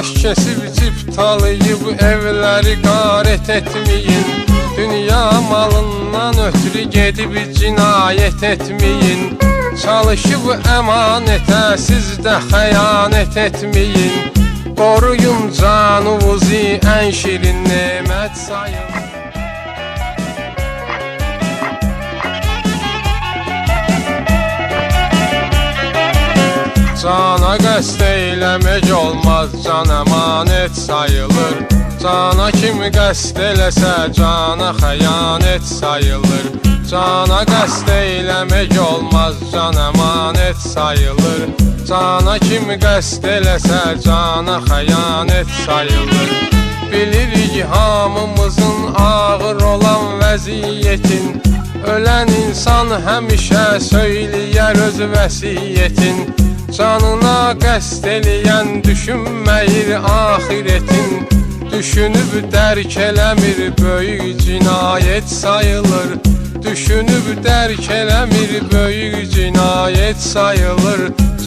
Daş kesib ciptalayıb evləri qarət etməyin. Dünya malından ötürü gedib cinayət etməyin. Çalışıb əmanətə siz də xəyanət etməyin. Qoruyun canınızı, ən şirin nemət sayın. Cana qəsd eyləmək olmaz, can əmanət sayılır. Cana kim qəsd eləsə, cana xəyanət sayılır. Cana qəsd eyləmək olmaz, can əmanət sayılır. Cana kim qəsd eləsə, cana xəyanət sayılır. Bilirik hamımızın ağır olan vəziyyətin. Ölən insan həmişə söyləyər öz vəsiyyətin. Canına qəsd eləyən düşünməyir axiretin. Düşünüb dərk eləmir, böyük cinayət sayılır. Düşünüb dərk eləmir, böyük cinayət sayılır.